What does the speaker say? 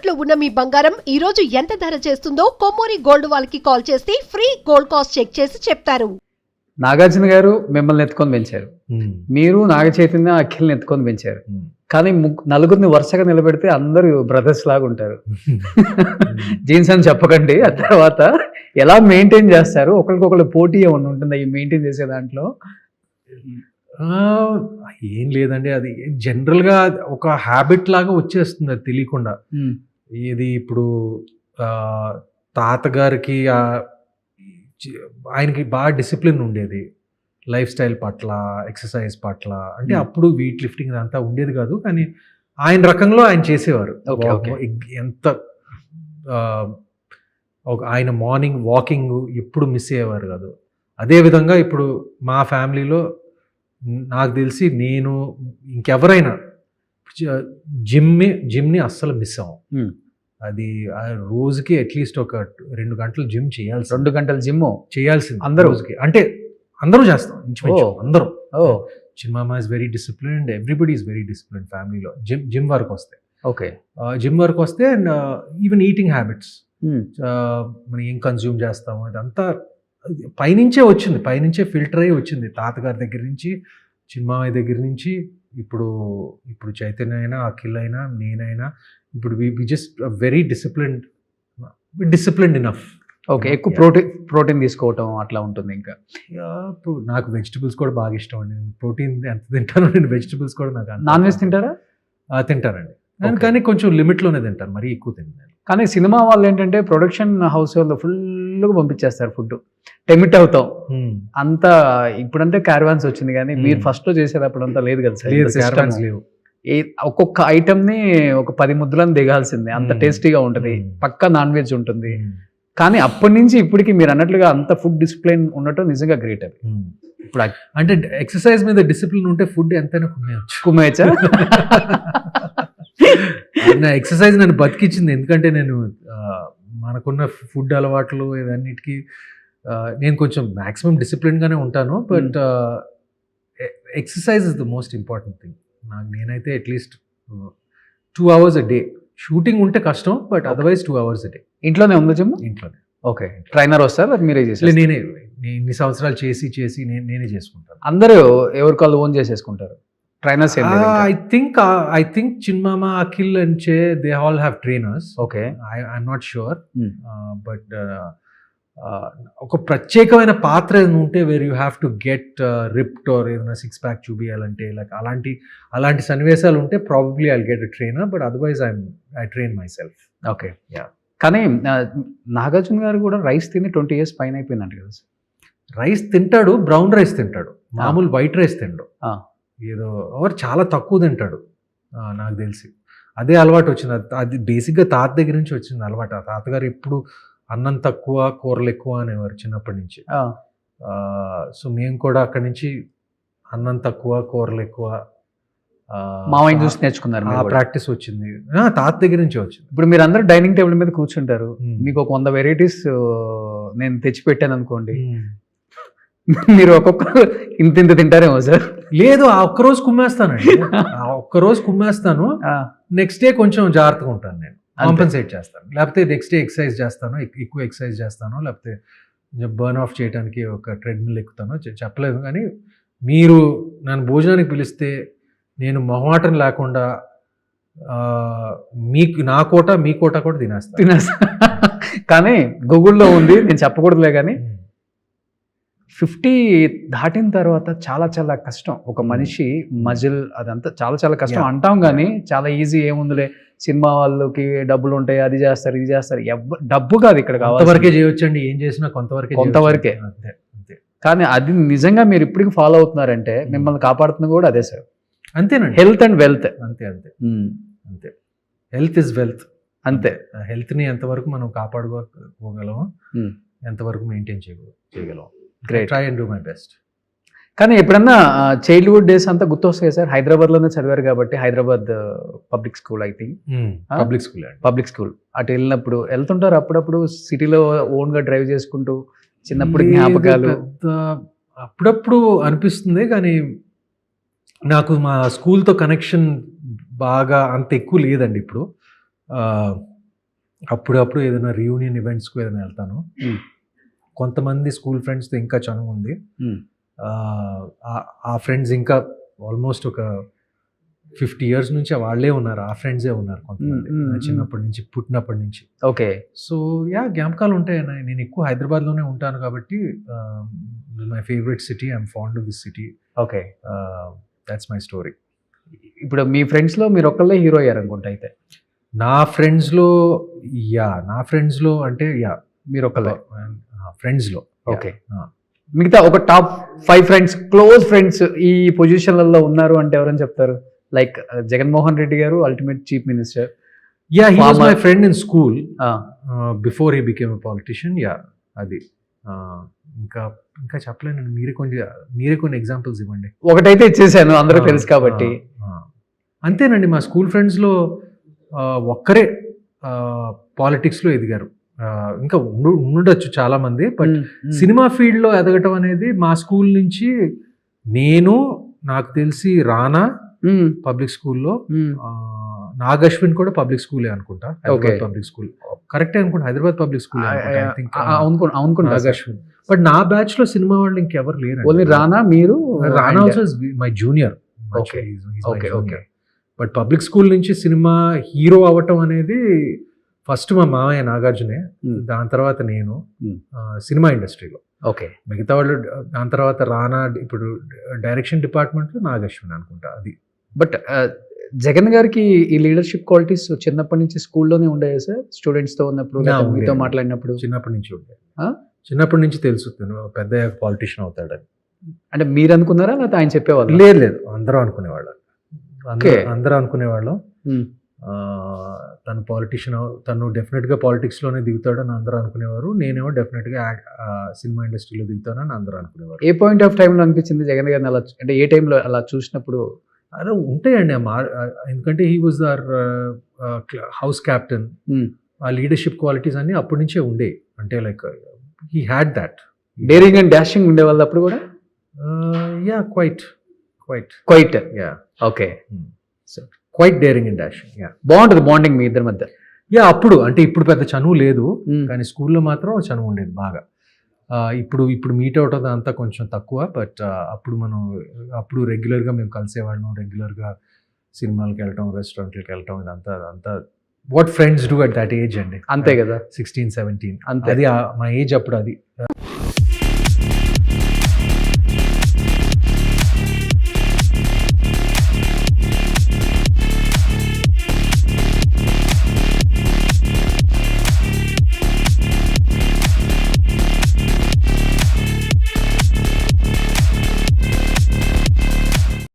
తాకట్టులో ఉన్న మీ బంగారం ఈ రోజు ఎంత ధర చేస్తుందో కొమ్మూరి గోల్డ్ వాళ్ళకి కాల్ చేస్తే ఫ్రీ గోల్డ్ కాస్ట్ చెక్ చేసి చెప్తారు. నాగార్జున గారు మిమ్మల్ని ఎత్తుకొని పెంచారు, మీరు నాగ చైతన్య అఖిల్ని ఎత్తుకొని పెంచారు. కానీ నలుగురిని వరుసగా నిలబెడితే అందరూ బ్రదర్స్ లాగా ఉంటారు. జీన్స్ అని చెప్పకండి. ఆ తర్వాత ఎలా మెయింటైన్ చేస్తారు? ఒకరికొకరు పోటీ ఏమన్నా ఉంటుందా ఈ మెయింటైన్ చేసే దాంట్లో? ఏం లేదండి, అది జనరల్గా ఒక హ్యాబిట్ లాగా వచ్చేస్తుంది, అది తెలియకుండా. ఇది ఇప్పుడు తాతగారికి ఆయనకి బాగా డిసిప్లిన్ ఉండేది లైఫ్ స్టైల్ పట్ల, ఎక్సర్సైజ్ పట్ల. అంటే అప్పుడు వెయిట్ లిఫ్టింగ్ అంతా ఉండేది కాదు, కానీ ఆయన రకంలో ఆయన చేసేవారు. ఎంత ఆయన మార్నింగ్ వాకింగ్ ఎప్పుడు మిస్ అయ్యేవారు కాదు. అదేవిధంగా ఇప్పుడు మా ఫ్యామిలీలో నాకు తెలిసి నేను ఇంకెవరైనా జిమ్ని అస్సలు మిస్ అవ్వం. అది రోజుకి అట్లీస్ట్ ఒక 2 గంటలు జిమ్ చేయాల్సి. 2 గంటల జిమ్ చేయాల్సింది అందరూ. రోజుకి. అంటే అందరూ చేస్తాం, అందరూ. చిన్నమ్మ is very disciplined, everybody is very disciplined ఫ్యామిలీలో. జిమ్ వర్క్ వస్తే జిమ్ వర్క్ వస్తే అండ్ ఈవెన్ ఈటింగ్ హ్యాబిట్స్, మనం ఏం కన్జ్యూమ్ చేస్తాము ఇదంతా పైనుంచే వచ్చింది, పైనుంచే ఫిల్టర్ అయ్యి వచ్చింది. తాతగారి దగ్గర నుంచి, చిన్నమామయ్య దగ్గర నుంచి, ఇప్పుడు చైతన్య అయినా, అఖిల్ అయినా, నేనైనా, ఇప్పుడు we just very disciplined enough. Okay, ఎక్కువ ప్రోటీన్ తీసుకోవటం అట్లా ఉంటుంది. ఇంకా ఇప్పుడు నాకు వెజిటబుల్స్ కూడా బాగా ఇష్టం అండి. నేను ప్రోటీన్ ఎంత తింటానో, నేను వెజిటబుల్స్ కూడా నాకు. నాన్ వెజ్ తింటారా? తింటానండి, కానీ కొంచెం లిమిట్లోనే తింటాను, మరీ ఎక్కువ తింటాను. కానీ సినిమా వాళ్ళు ఏంటంటే ప్రొడక్షన్ హౌస్ వాళ్ళు ఫుల్గా పంపించేస్తారు ఫుడ్, టెమిట్ అవుతాం అంతా. ఇప్పుడంటే క్యారవాన్స్ వచ్చింది, కానీ మీరు ఫస్ట్లో చేసేటప్పుడు అంతా లేదు కదా సార్. లేవు. ఒక్కొక్క ఐటమ్ని ఒక 10 ముద్దలను దిగాల్సిందే, అంత టేస్టీగా ఉంటుంది. పక్కా నాన్ వెజ్ ఉంటుంది. కానీ అప్పటి నుంచి ఇప్పటికి మీరు అన్నట్లుగా అంత ఫుడ్ డిసిప్లిన్ ఉండటం నిజంగా గ్రేట్. అది ఇప్పుడు అంటే ఎక్సర్సైజ్ మీద డిసిప్లిన్ ఉంటే ఫుడ్ ఎంతైనా కుమ్మేయచ్చా? నా ఎక్సర్సైజ్ నన్ను బతికించింది. ఎందుకంటే నేను మనకున్న ఫుడ్ అలవాట్లు ఇవన్నిటికీ నేను కొంచెం మ్యాక్సిమం డిసిప్లిన్గానే ఉంటాను. But exercise is the most important thing. నేనైతే at least 2 hours a day. Shooting ఉంటే కష్టం, but otherwise 2 hours a day. ఇంట్లోనే ఉందా జిమ్? ఇంట్లోనే. ఓకే, ట్రైనర్ వస్తారు, అది మీరే చేస్తారు? నేనే ఇన్ని సంవత్సరాలు చేసి నేనే చేసుకుంటాను. అందరూ ఎవరికి వాళ్ళు ఓన్ చేసేసుకుంటారు, ట్రైనర్స్? ఐ థింక్ చిన్మామ, Akhil and Chay, they all have trainers. Okay, I'm not sure, but ఒక ప్రత్యేకమైన పాత్ర ఏదైనా ఉంటే where you have to get ripped or ఏదైనా 6 pack చూపించాలంటే, లైక్ అలాంటి సన్నివేశాలు ఉంటే probably I get a trainer, but otherwise I train myself. Okay, కానీ నాగార్జున గారు కూడా రైస్ తిని 20 years పైన అయిపోయిందంట కదా సార్? రైస్ తింటాడు, బ్రౌన్ రైస్ తింటాడు, మామూలు వైట్ రైస్ తింటాడు. ఏదో చాలా తక్కువ తింటాడు నాకు తెలిసి. అదే అలవాటు వచ్చింది, అది బేసిక్గా తాత దగ్గర నుంచి వచ్చింది అలవాటు. ఆ తాతగారు ఎప్పుడు అన్నం తక్కువ కూరలు ఎక్కువ అనేవారు చిన్నప్పటి నుంచి. సో మేము కూడా అక్కడి నుంచి అన్నం తక్కువ కూరలు ఎక్కువ మామయ్య చూసి నేర్చుకున్నారు, ఆ ప్రాక్టీస్ వచ్చింది, తాత దగ్గర నుంచి వచ్చింది. ఇప్పుడు మీరు అందరూ డైనింగ్ టేబుల్ మీద కూర్చుంటారు, మీకు ఒక 100 varieties నేను తెచ్చి పెట్టాను అనుకోండి, మీరు ఒక్కొక్కరు ఇంత తింటారేమో సార్? లేదు, ఆ ఒక్కరోజు కుమ్మేస్తానండి, నెక్స్ట్ డే కొంచెం జాగ్రత్తగా ఉంటాను, నేను కాంపెన్సేట్ చేస్తాను. లేకపోతే నెక్స్ట్ డే ఎక్సర్సైజ్ చేస్తాను, ఎక్కువ ఎక్సర్సైజ్ చేస్తాను, లేకపోతే బర్న్ ఆఫ్ చేయడానికి ఒక ట్రెడ్మిల్ ఎక్కుతాను, చెప్పలేదు. కానీ మీరు నన్ను భోజనానికి పిలిస్తే నేను మొహమాటం లేకుండా నా కోట మీ కోట కూడా తినేస్తా. కానీ గూగుల్లో ఉంది, నేను చెప్పకూడదులే. కానీ 50 దాటిన తర్వాత చాలా కష్టం. ఒక మనిషి మజిల్ అదంతా చాలా కష్టం అంటాం, కానీ చాలా ఈజీ, ఏముందిలే సినిమా వాళ్ళకి డబ్బులు ఉంటాయి, అది చేస్తారు ఇది చేస్తారు. డబ్బు కాదు ఇక్కడ కావాలి, కొంతవరకే చేయొచ్చండి, ఏం చేసినా కొంతవరకే. అంతే. కానీ అది నిజంగా మీరు ఇప్పటికి ఫాలో అవుతున్నారంటే మిమ్మల్ని కాపాడుతుంది కూడా అదే సార్. అంతేనండి, హెల్త్ అండ్ వెల్త్. అంతే. Health is wealth. అంతే. హెల్త్ని ఎంతవరకు మనం కాపాడుకోగలము, ఎంతవరకు మెయింటైన్ చేయగలం. Great, try and do my best. కానీ ఎప్పుడన్నా చైల్డ్హుడ్ డేస్ అంతా గుర్తొస్తాయి సార్? హైదరాబాద్లోనే చదివారు కాబట్టి, Hyderabad public school, I think public school అటు వెళ్ళినప్పుడు వెళ్తుంటారు అప్పుడప్పుడు, సిటీలో ఓన్గా డ్రైవ్ చేసుకుంటూ, చిన్నప్పుడు జ్ఞాపకాలు? అప్పుడప్పుడు అనిపిస్తుంది, కానీ నాకు మా స్కూల్తో కనెక్షన్ బాగా అంత ఎక్కువ లేదండి ఇప్పుడు. అప్పుడప్పుడు ఏదైనా రియూనియన్ ఈవెంట్స్కి ఏదైనా వెళ్తాను. కొంతమంది స్కూల్ ఫ్రెండ్స్తో ఇంకా చనువు ఉంది. ఆ ఫ్రెండ్స్ ఇంకా ఆల్మోస్ట్ ఒక 50 years నుంచి వాళ్ళే ఉన్నారు, ఆ ఫ్రెండ్సే ఉన్నారు కొంతమంది చిన్నప్పటి నుంచి, పుట్టినప్పటి నుంచి. ఓకే. సో యా, జ్ఞాపకాలు ఉంటాయి. నేను ఎక్కువ హైదరాబాద్లోనే ఉంటాను కాబట్టి my favourite city, I'm fond of this city. Okay. That's my story. ఇప్పుడు మీ ఫ్రెండ్స్లో మీరు ఒక్కళ్ళే హీరో అయ్యారు అనుకుంటా అయితే. నా ఫ్రెండ్స్లో అంటే మీరు ఒక్కళ్ళే ఫ్రెండ్స్లో. ఓకే. మిగతా ఒక టాప్ 5 ఫ్రెండ్స్, క్లోజ్ ఫ్రెండ్స్ ఈ పొజిషన్లలో ఉన్నారు అంటే ఎవరని చెప్తారు? లైక్ జగన్మోహన్ రెడ్డి గారు, ultimate chief minister. Yeah, he was my friend in school before he became a politician. Yeah, అది ఇంకా చెప్పలేను. మీరే కొన్ని ఎగ్జాంపుల్స్ ఇవ్వండి. ఒకటైతే ఇచ్చేసాను, అందరూ తెలుసు కాబట్టి. అంతేనండి, మా స్కూల్ ఫ్రెండ్స్లో ఒక్కరే పాలిటిక్స్లో ఎదిగారు. ఇంకా ఉండొచ్చు చాలా మంది, బట్ సినిమా ఫీల్డ్లో ఎదగటం అనేది మా స్కూల్ నుంచి, నాకు తెలిసి రానా పబ్లిక్ స్కూల్లో, నాగశ్విన్ కూడా పబ్లిక్ స్కూలే అనుకుంటా, హైదరాబాద్ పబ్లిక్ స్కూల్ కరెక్టే అనుకుంటా, Hyderabad public school Nag Ashwin. But నా బ్యాచ్ లో సినిమా వాళ్ళు ఇంకెవరు లేరు. ఓన్లీ రానా, మీరు. Rana also is my junior. But public school నుంచి సినిమా హీరో అవ్వటం అనేది ఫస్ట్ మా మామయ్య నాగార్జునే, దాని తర్వాత నేను సినిమా ఇండస్ట్రీలో. ఓకే. మిగతా వాళ్ళు దాని తర్వాత రానా, ఇప్పుడు డైరెక్షన్ డిపార్ట్మెంట్లో నాగశ్విన్ అనుకుంటా అది. బట్ జగన్ గారికి ఈ లీడర్షిప్ క్వాలిటీస్ చిన్నప్పటి నుంచి స్కూల్లోనే ఉండేవి సార్? స్టూడెంట్స్తో ఉన్నప్పుడు, మీతో మాట్లాడినప్పుడు? చిన్నప్పటి నుంచి ఉండే. చిన్నప్పటి నుంచి తెలుసు పెద్ద పాలిటిషియన్ అవుతాడని. అంటే మీరు అనుకున్నారా లేకపోతే ఆయన చెప్పేవాళ్ళు? లేదు, అందరూ అనుకునేవాళ్ళు. అందరూ అనుకునేవాళ్ళం తను పాలిటిషియన్, తను డెఫినెట్గా పాలిటిక్స్లోనే దిగుతాడని అందరూ అనుకునేవారు. నేనేమో డెఫినెట్గా సినిమా ఇండస్ట్రీలో దిగుతానని అందరూ అనుకునేవారు. ఏ పాయింట్ ఆఫ్ టైంలో అనిపించింది జగన్ గారిని అలా, అంటే ఏ టైంలో అలా చూసినప్పుడు? అలా ఉంటాయండి, ఎందుకంటే he was our house captain. ఆ లీడర్షిప్ క్వాలిటీస్ అన్ని అప్పటి నుంచే ఉండే. అంటే like he had that daring and dashing ఉండేవాళ్ళు అప్పుడు కూడా. Ya, quite. Ya. Okay. Quite daring and dashing. Ya, బాగుంటుంది బాండింగ్ మీ ఇద్దరి మధ్య. యా, అప్పుడు అంటే ఇప్పుడు పెద్ద చనువు లేదు, కానీ స్కూల్లో మాత్రం చనువు ఉండేది బాగా. ఇప్పుడు మీట్ అవుట్ అంతా కొంచెం తక్కువ, బట్ అప్పుడు రెగ్యులర్గా మేము కలిసేవాళ్ళం, రెగ్యులర్గా సినిమాలకు వెళ్ళటం, రెస్టారెంట్లకు వెళ్ళటం, ఇదంతా what friends do at that age అండి. అంతే కదా, 16-17. అంతే. అది మా ఏజ్ అప్పుడు. అది